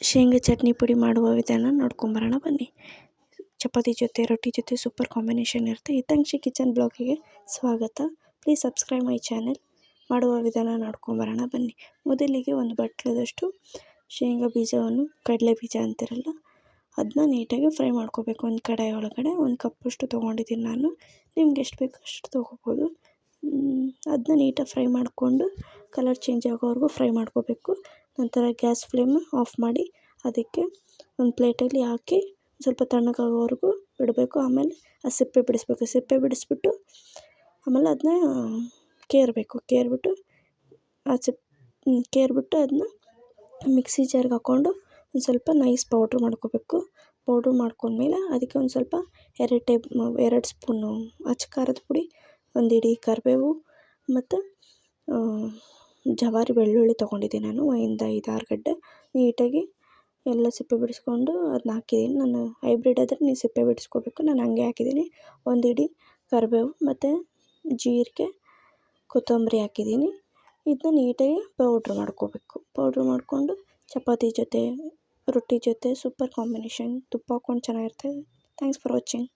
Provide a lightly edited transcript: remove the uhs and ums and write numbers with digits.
ಶೇಂಗಾ ಚಟ್ನಿ ಪುಡಿ ಮಾಡುವ ವಿಧಾನ ನೋಡ್ಕೊಂಬರೋಣ ಬನ್ನಿ. ಚಪಾತಿ ಜೊತೆ ರೊಟ್ಟಿ ಜೊತೆ ಸೂಪರ್ ಕಾಂಬಿನೇಷನ್ ಇರುತ್ತೆ. ಹಿತಾಂಕ್ಷಿ ಕಿಚನ್ ಬ್ಲಾಗಿಗೆ ಸ್ವಾಗತ. Please subscribe my channel. ಮಾಡುವ ವಿಧಾನ ನೋಡ್ಕೊಂಬರೋಣ ಬನ್ನಿ. ಮೊದಲಿಗೆ ಒಂದು ಬಟ್ಲದಷ್ಟು ಶೇಂಗಾ ಬೀಜವನ್ನು, ಕಡಲೆ ಬೀಜ ಅಂತಿರಲ್ಲ, ಅದನ್ನ ನೀಟಾಗಿ ಫ್ರೈ ಮಾಡ್ಕೋಬೇಕು. ಒಂದು ಕಡಾಯಿ ಒಳಗಡೆ ಒಂದು ಕಪ್ಪಷ್ಟು ತೊಗೊಂಡಿದ್ದೀನಿ ನಾನು. ನಿಮ್ಗೆ ಎಷ್ಟು ಬೇಕೋ ಅಷ್ಟು ತೊಗೋಬೋದು. ಅದನ್ನ ನೀಟಾಗಿ ಫ್ರೈ ಮಾಡಿಕೊಂಡು ಕಲರ್ ಚೇಂಜ್ ಆಗೋವರೆಗೂ ಫ್ರೈ ಮಾಡ್ಕೋಬೇಕು. ನಂತರ ಗ್ಯಾಸ್ ಫ್ಲೇಮ್ ಆಫ್ ಮಾಡಿ ಅದಕ್ಕೆ ಒಂದು ಪ್ಲೇಟಲ್ಲಿ ಹಾಕಿ ಸ್ವಲ್ಪ ತಣ್ಣಗಾಗೋವರೆಗೂ ಬಿಡಬೇಕು. ಆಮೇಲೆ ಆ ಸಿಪ್ಪೆ ಬಿಡಿಸ್ಬೇಕು. ಸಿಪ್ಪೆ ಬಿಡಿಸ್ಬಿಟ್ಟು ಆಮೇಲೆ ಅದನ್ನ ಕೇರ್ಬಿಟ್ಟು ಅದನ್ನ ಮಿಕ್ಸಿ ಜಾರ್ಗೆ ಹಾಕ್ಕೊಂಡು ಒಂದು ಸ್ವಲ್ಪ ನೈಸ್ ಪೌಡ್ರ್ ಮಾಡ್ಕೋಬೇಕು. ಪೌಡ್ರ್ ಮಾಡ್ಕೊಂಡ್ಮೇಲೆ ಅದಕ್ಕೆ ಒಂದು ಸ್ವಲ್ಪ 2 ಸ್ಪೂನು ಅಚ್ಚ ಖಾರದ ಪುಡಿ, ಒಂದು ಹಿಡಿ ಕರಿಬೇವು ಮತ್ತು ಜವಾರಿ ಬೆಳ್ಳುಳ್ಳಿ ತೊಗೊಂಡಿದ್ದೀನಿ ನಾನು, 5-6 ಗಡ್ಡೆ. ನೀಟಾಗಿ ಎಲ್ಲ ಸಿಪ್ಪೆ ಬಿಡಿಸ್ಕೊಂಡು ಅದನ್ನ ಹಾಕಿದ್ದೀನಿ. ನಾನು ಹೈಬ್ರಿಡ್ ಆದರೆ ನೀವು ಸಿಪ್ಪೆ ಬಿಡಿಸ್ಕೋಬೇಕು, ನಾನು ಹಂಗೆ ಹಾಕಿದ್ದೀನಿ. ಒಂದು ಹಿಡಿ ಕರಿಬೇವು ಮತ್ತು ಜೀರಿಗೆ, ಕೊತ್ತಂಬರಿ ಹಾಕಿದ್ದೀನಿ. ಇದನ್ನ ನೀಟಾಗಿ ಪೌಡ್ರ್ ಮಾಡಿಕೊಂಡು ಚಪಾತಿ ಜೊತೆ, ರೊಟ್ಟಿ ಜೊತೆ ಸೂಪರ್ ಕಾಂಬಿನೇಷನ್. ತುಪ್ಪ ಹಾಕ್ಕೊಂಡು ಚೆನ್ನಾಗಿರುತ್ತೆ. Thanks for watching.